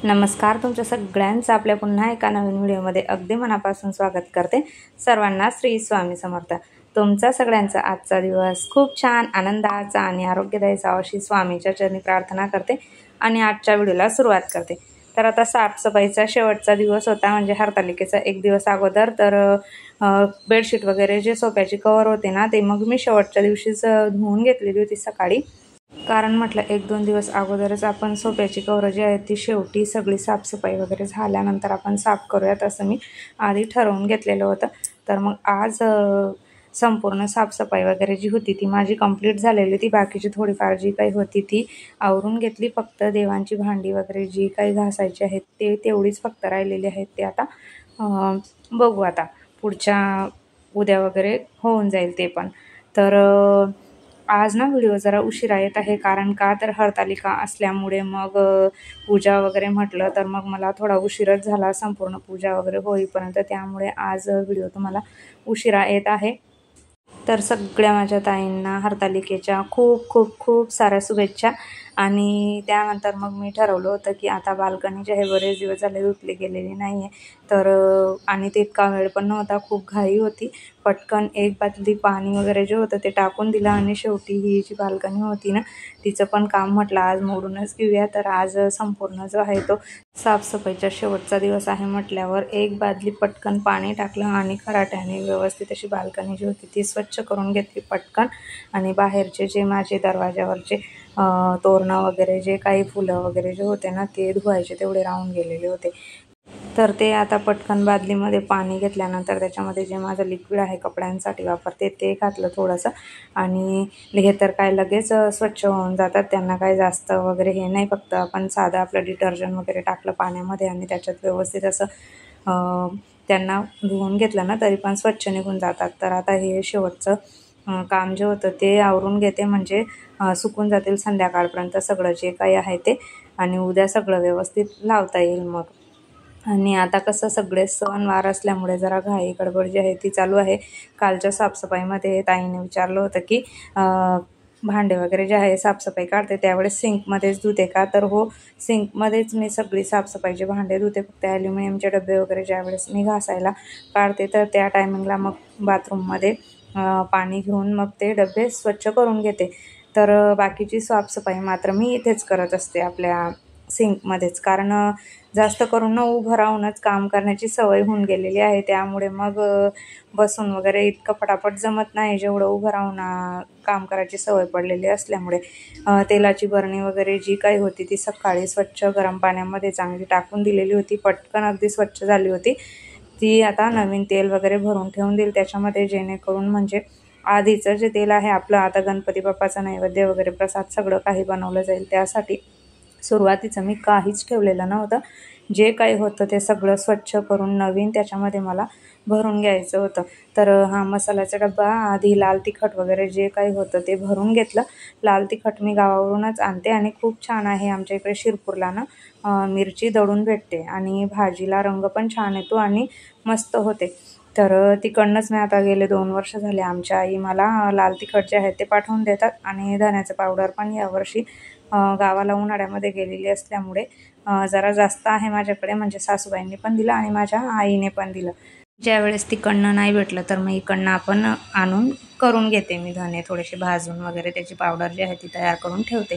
नमस्कार, तुमच्या सगळ्यांचं आपल्या पुन्हा एका नवीन व्हिडिओमध्ये अगदी मनापासून स्वागत करते। सर्वांना श्री स्वामी समर्थ। तुमचा सगळ्यांचा आजचा दिवस खूप छान आनंदाचा आणि आरोग्यदायी जावो अशी स्वामीच्या चरणी प्रार्थना करते आणि आजच्या व्हिडिओला सुरुवात करते। तर आता साफसफाईचा शेवटचा दिवस होता, म्हणजे हरतालिकेचा एक दिवस अगोदर। तर बेडशीट वगैरे जे सोफ्याची कवर होते ना, ते मग मी शेवटच्या दिवशीच धुवून घेतलेली होती सकाळी। कारण म्हटलं एक दोन दिवस अगोदरच आपण सोफ्याची कवर जी आहेत ती शेवटी सगळी साफसफाई वगैरे झाल्यानंतर आपण साफ करूयात असं मी आधी ठरवून घेतलेलं होतं। तर मग आज संपूर्ण साफसफाई वगैरे जी होती ती माझी कंप्लीट झालेली होती। बाकीची थोडीफार जी काही होती ती आवरून घेतली। फक्त देवांची भांडी वगैरे जी काही घासायची आहेत ते तेवढीच फक्त राहिलेली आहेत। ते आता बघू, आता पुढच्या उद्या वगैरे होऊन जाईल ते पण। तर आज ना व्हिडिओ जरा उशिरा येत आहे, कारण का तर हरतालिका असल्यामुळे मग पूजा वगैरे म्हटलं तर मग मला थोडा उशीरच झाला संपूर्ण पूजा वगैरे होईपर्यंत। त्यामुळे आज व्हिडिओ तुम्हाला उशिरा येत आहे। तर सगळ्या माझ्या ताईंना हरतालिकेच्या खूप खूप खूप साऱ्या शुभेच्छा। आणि त्यानंतर मग मी ठरवलं होतं की आता बाल्कनी जे आहे बरेच दिवस झाले धुतले गेलेली नाही आहे। तर आणि तितका वेळ पण नव्हता, खूप घाई होती। पटकन एक बादली पाणी वगैरे जे होतं ते टाकून दिलं आणि शेवटी ही जी बाल्कनी होती ना तिचं पण काम म्हटलं आज मोडूनच घेऊया। तर आज संपूर्ण जो आहे तो साफसफाईचा शेवटचा दिवस आहे म्हटल्यावर एक बादली पटकन पाणी टाकलं आणि खराट्याने व्यवस्थित अशी बाल्कनी जी होती ती स्वच्छ करून घेतली पटकन। आणि बाहेरचे जे माझे दरवाजावरचे तोरणं वगैरे जे काही फुलं वगैरे जे होते ना ते धुवायचे तेवढे राहून गेलेले होते। तर ते आता पटकन बादलीमध्ये पाणी घेतल्यानंतर त्याच्यामध्ये जे माझं लिक्विड आहे कपड्यांसाठी वापरते ते घातलं थोडंसं। आणि हे तर काय लगेच स्वच्छ होऊन जातात, त्यांना काय जास्त वगैरे हे नाही। फक्त आपण साधं आपलं डिटर्जंट वगैरे टाकलं पाण्यामध्ये आणि त्याच्यात व्यवस्थित असं त्यांना धुवून घेतलं ना तरी पण स्वच्छ निघून जातात। तर आता हे शेवटचं काम जे होतं ते आवरून घेते, म्हणजे सुकून जातील संध्याकाळपर्यंत सगळं जे काही आहे ते, आणि उद्या सगळं व्यवस्थित लावता येईल मग। आणि आता कसं सगळे सणवार असल्यामुळे जरा घाई गडबड जी आहे ती चालू आहे। कालच्या साफसफाईमध्ये ताईने विचारलं होतं की भांडे वगैरे जे आहे साफसफाई काढते त्यावेळेस सिंकमध्येच धुते का, तर हो, सिंकमध्येच मी सगळी साफसफाईचे भांडे धुते। फक्त ॲल्युमिनियमचे डबे वगैरे ज्यावेळेस मी घासायला काढते तर त्या टायमिंगला मग बाथरूममध्ये पाणी घेऊन मग ते डबे स्वच्छ करून घेते। तर बाकीची साफसफाई मात्र मी इथेच करत असते आपल्या सिंकमध्येच, कारण जास्त करून उभं राहूनच काम करण्याची सवय होऊन गेलेली आहे। त्यामुळे मग बसून वगैरे इतकं पटापट जमत नाही जेवढं उभं राहून काम करायची सवय पडलेली असल्यामुळे। तेलाची बरणी वगैरे जी काही होती ती सकाळी स्वच्छ गरम पाण्यामध्ये चांगली टाकून दिलेली होती, पटकन अगदी स्वच्छ झाली होती ती। आता नवीन तेल वगैरे भरून ठेवून देईल त्याच्यामध्ये, जेणेकरून म्हणजे आधीचं जे तेल आहे आपलं आता गणपती बाप्पाचा नैवेद्य वगैरे प्रसाद सगळं काही बनवलं जाईल त्यासाठी सुरुवातीचं मी काहीच ठेवलेलं नव्हतं। जे काही होतं ते सगळं स्वच्छ करून नवीन त्याच्यामध्ये मला भरून घ्यायचं होतं। तर हा मसाल्याचा डब्बा आधी लाल तिखट वगैरे जे काही होतं ते भरून घेतलं। लाल तिखट मी गावावरूनच आणते आणि खूप छान आहे आमच्या इकडे शिरपूरला ना मिरची दळून भेटते आणि भाजीला रंग पण छान येतो आणि मस्त होते। तर तिकडनंच मी आता गेले 2 वर्ष झाले आमच्या आई मला लाल तिखट जे आहे ते पाठवून देतात। आणि धण्याचं पावडर पण यावर्षी गावाला उन्हाळ्यामध्ये गेलेली असल्यामुळे जरा जास्त आहे माझ्याकडे, म्हणजे सासूबाईंनी पण दिलं आणि माझ्या आईने पण दिलं। ज्यावेळेस तिकडनं नाही भेटलं तर मग इकडनं आपण आणून करून घेते मी, धने थोडेसे भाजून वगैरे त्याची पावडर जी आहे ती तयार करून ठेवते।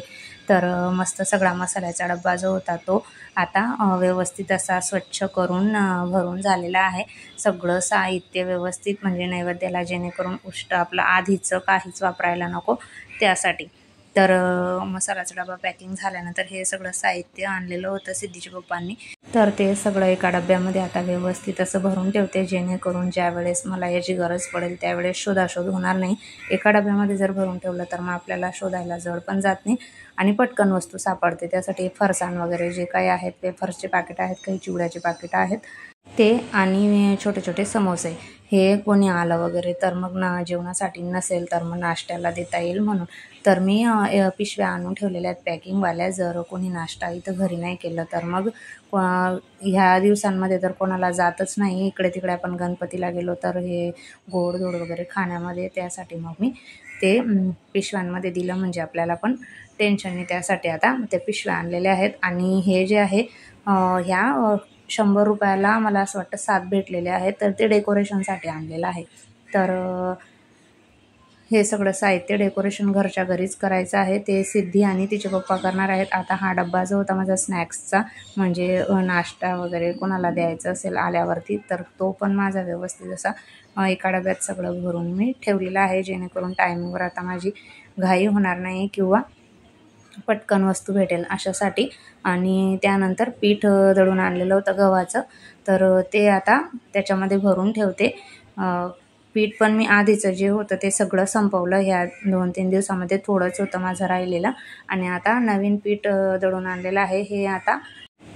तर मस्त सगळा मसाल्याचा डब्बा जो होता तो आता व्यवस्थित असा स्वच्छ करून भरून झालेला आहे। सगळं साहित्य व्यवस्थित, म्हणजे नैवेद्याला जेणेकरून उष्ट आपलं आधीचं काहीच वापरायला नको त्यासाठी। तर मसाल्याचा डबा पॅकिंग झाल्यानंतर हे सगळं साहित्य आणलेलं होतं सिद्धीच्या पप्पांनी, तर ते सगळं एका डब्यामध्ये आता व्यवस्थित असं भरून ठेवते, जेणेकरून ज्या वेळेस मला याची गरज पडेल त्यावेळेस शोधाशोध होणार नाही। एका डब्यामध्ये जर भरून ठेवलं तर मग आपल्याला शोधायला जड पण जात नाही आणि पटकन वस्तू सापडते। त्यासाठी फरसाण वगैरे जे काही आहेत, वेफर्सचे पाकिट आहेत, काही चिवड्याचे पाकिट आहेत ते, आणि छोटे छोटे समोसे, हे कोणी आलं वगैरे तर मग जेवणासाठी नसेल तर मग नाश्त्याला देता येईल म्हणून तर मी पिशव्या आणून ठेवलेल्या आहेत पॅकिंगवाल्या। जर कोणी नाश्ता इथं घरी नाही केलं तर मग ह्या दिवसांमध्ये तर कोणाला जातच नाही इकडे तिकडे आपण गणपतीला गेलो तर हे गोडधोड वगैरे खाण्यामध्ये, त्यासाठी मग मी ते पिशव्यांमध्ये दिलं म्हणजे आपल्याला पण टेन्शन नाही. त्यासाठी आता त्या पिशव्या आणलेल्या आहेत. आणि हे जे आहे ह्या 100 रुपयाला मला असं वाटतं 7 भेटलेले आहेत, तर ते डेकोरेशनसाठी आणलेलं आहे. तर हे सगळं साहित्य डेकोरेशन घरच्या घरीच करायचं आहे. ते सिद्धी आणि तिचे पप्पा करणार आहेत. आता हा डब्बा जो होता माझा स्नॅक्सचा, म्हणजे नाश्ता वगैरे कोणाला द्यायचं असेल आल्यावरती, तर तो पण माझा व्यवस्थित असा एका डब्यात सगळं भरून मी ठेवलेलं आहे, जेणेकरून टायमिंगवर आता माझी घाई होणार नाही किंवा पटकन वस्तू भेटेल अशासाठी. आणि त्यानंतर पीठ दळून आणलेलं होतं गव्हाचं, तर ते आता त्याच्यामध्ये भरून ठेवते. पीठ पण मी आधीचं जे होतं ते सगळं संपवलं. ह्या 2-3 दिवसामध्ये थोडंच होतं माझं राहिलेलं. आणि आता नवीन पीठ दळून आणलेलं आहे. हे आता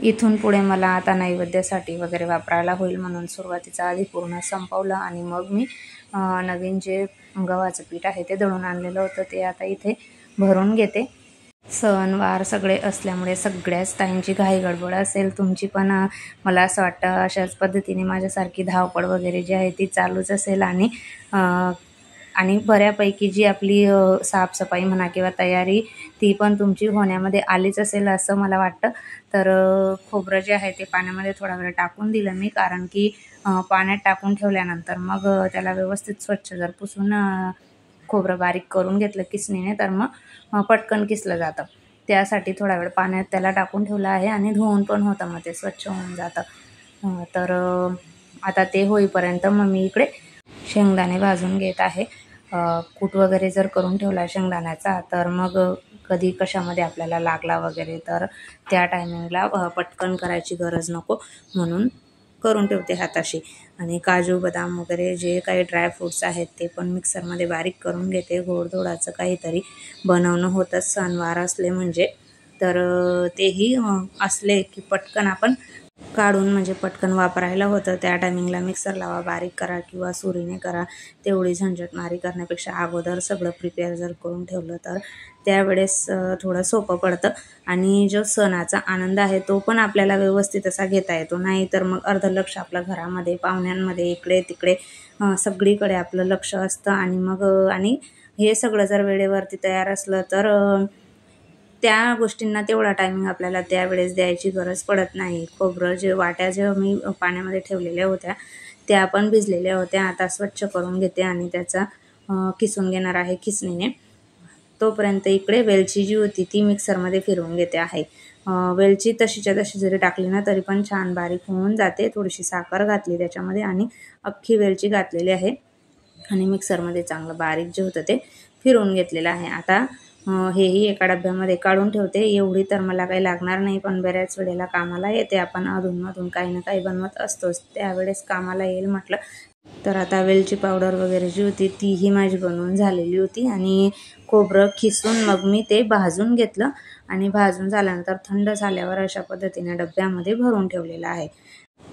इथून पुढे मला आता नैवेद्यासाठी वगैरे वापरायला होईल, म्हणून सुरुवातीचा आधी पूर्ण संपवलं आणि मग मी नवीन जे गव्हाचं पीठ आहे ते दळून आणलेलं होतं ते आता इथे भरून घेते. सणवार सगळे असल्यामुळे सगळ्याच ताईंची घाई गडबड असेल. तुमची पण मला असं वाटतं अशाच पद्धतीने माझ्यासारखी धावपळ वगैरे जी आहे ती चालूच असेल. आणि बऱ्यापैकी जी आपली साफसफाई म्हणा किंवा तयारी ती पण तुमची होण्यामध्ये आलीच असेल असं मला वाटतं. तर खोबरं जे आहे ते पाण्यामध्ये थोडा वेळ टाकून दिलं मी, कारण की पाण्यात टाकून ठेवल्यानंतर मग त्याला व्यवस्थित स्वच्छ जर पुसून खोबरं बारीक करून घेतलं किसणीने, तर मग पटकन किसलं जातं. त्यासाठी थोडा वेळ पाण्यात त्याला टाकून ठेवलं आहे. आणि धुवून पण होतं, मग ते स्वच्छ होऊन जातं. तर आता ते होईपर्यंत मग मी इकडे शेंगदाणे भाजून घेत आहे. कूट वगैरे जर करून ठेवला शेंगदाण्याचा, तर मग कधी कशामध्ये आपल्याला लागला वगैरे तर त्या टायमिंगला पटकन करायची गरज नको, म्हणून करून ठेवते हाताशी. आणि काजू बदाम वगैरे जे काही ड्रायफ्रूट्स आहेत ते पण मिक्सरमध्ये बारीक करून घेते. गोडधोडाचं काहीतरी बनवणं होतंच सणवार असले म्हणजे. तर तेही असले की पटकन आपण काढून म्हणजे पटकन वापरायला होतं. त्या टायमिंगला मिक्सर लावा, बारीक करा किंवा सुरीने करा, तेवढी झंझटमारी करण्यापेक्षा अगोदर सगळं प्रिपेअर जर करून ठेवलं तर त्यावेळेस थोडं सोपं पडतं. आणि जो सणाचा आनंद आहे तो पण आपल्याला व्यवस्थित असा घेता येतो. नाही तर मग अर्ध लक्ष आपलं घरामध्ये, पाहुण्यांमध्ये, इकडे तिकडे सगळीकडे आपलं लक्ष असतं. आणि हे सगळं जर वेळेवरती तयार असलं तर त्या गोष्टींना तेवढा टायमिंग आपल्याला त्यावेळेस द्यायची गरज पडत नाही. खोबरं जे वाट्या जेव्हा मी पाण्यामध्ये ठेवलेल्या होत्या त्या पण भिजलेल्या होत्या. आता स्वच्छ करून घेते आणि त्याचा किसून घेणार आहे किसणीने. तोपर्यंत इकडे वेलची जी होती ती मिक्सरमध्ये फिरवून घेते आहे. वेलची तशीच्या तशी जरी टाकली ना तरी पण छान बारीक होऊन जाते. थोडीशी साखर घातली त्याच्यामध्ये आणि अख्खी वेलची घातलेली आहे आणि मिक्सरमध्ये चांगलं बारीक जे होतं ते फिरवून घेतलेलं आहे. आता हेही एका डब्यामध्ये काढून ठेवते. एवढी तर मला काही लागणार नाही, पण बऱ्याच वेळेला कामाला येते. आपण अधूनमधून काही ना काही बनवत असतोच, त्यावेळेस कामाला येईल म्हटलं. तर आता वेलची पावडर वगैरे जी होती तीही माझी बनवून झालेली होती. आणि खोबरं खिसून मग मी ते भाजून घेतलं आणि भाजून झाल्यानंतर थंड झाल्यावर अशा पद्धतीने डब्यामध्ये भरून ठेवलेलं आहे.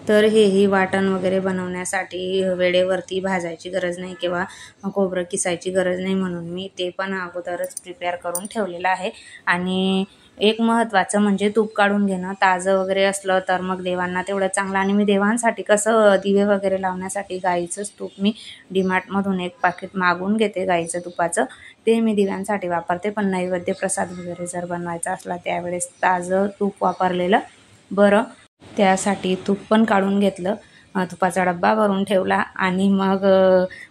तर हेही वाटण वगैरे बनवण्यासाठी वेळेवरती भाजायची गरज नाही किंवा खोबरं किसायची गरज नाही, म्हणून मी ते पण अगोदरच प्रिपेअर करून ठेवलेलं आहे. आणि एक महत्त्वाचं म्हणजे तूप काढून घेणं. ताजं वगैरे असलं तर मग देवांना तेवढं चांगलं. आणि मी देवांसाठी कसं दिवे वगैरे लावण्यासाठी गाईचंच तूप मी डीमार्टमधून एक पाकिट मागून घेते गाईचं तुपाचं. ते मी दिव्यांसाठी वापरते. पण नैवेद्य प्रसाद वगैरे जर बनवायचा असला त्यावेळेस ताजं तूप वापरलेलं बरं. त्यासाठी तूप पण काढून घेतलं, तुपाचा डब्बा भरून ठेवला. आणि मग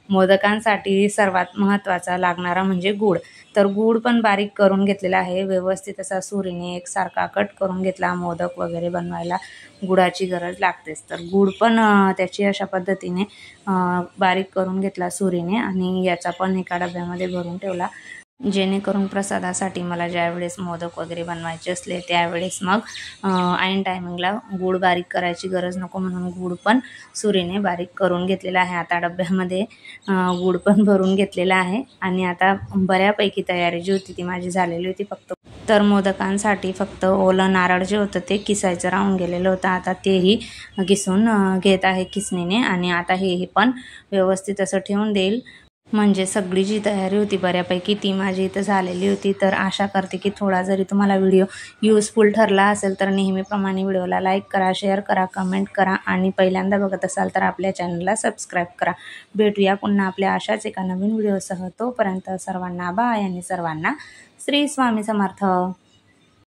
मोदकांसाठी सर्वात महत्त्वाचा लागणारा म्हणजे गूळ. तर गूळ पण बारीक करून घेतलेला आहे. व्यवस्थित असा सुरीने एकसारखा कट करून घेतला. मोदक वगैरे बनवायला गुळाची गरज लागतेच, तर गूळ पण त्याची अशा पद्धतीने बारीक करून घेतला सुरीने. आणि याचा पण एका डब्यामध्ये भरून ठेवला, जेणेकरून प्रसादासाठी मला ज्यावेळेस मोदक वगैरे बनवायचे असले त्यावेळेस मग ऐन टायमिंगला गूळ बारीक करायची गरज नको, म्हणून गूळ पण सुरीने बारीक करून घेतलेला आहे. आता डब्यामध्ये गूळ पण भरून घेतलेला आहे. आणि आता बऱ्यापैकी तयारी जी होती ती माझी झालेली होती. तर मोदकांसाठी फक्त ओलं नारळ जे होतं ते किसायचं राहून गेलेलं होतं. आता तेही किसून घेत आहे किसणीने. आणि आता हे पण व्यवस्थित असं ठेवून देईल. म्हणजे सगळी जी तयारी होती बऱ्यापैकी ती माझी इथं झालेली होती। तर आशा करते की थोडा जरी तुम्हाला व्हिडिओ यूजफुल ठरला असेल तर नेहमीप्रमाणे व्हिडिओला लाईक करा, शेअर करा, कमेंट करा आणि पहिल्यांदा बघत असाल तर आपल्या चॅनलला सबस्क्राईब करा। भेटूया पुन्हा आपल्या अशाच एका नवीन व्हिडिओसह। तोपर्यंत सर्वांना बाय आणि सर्वांना श्री स्वामी समर्थ।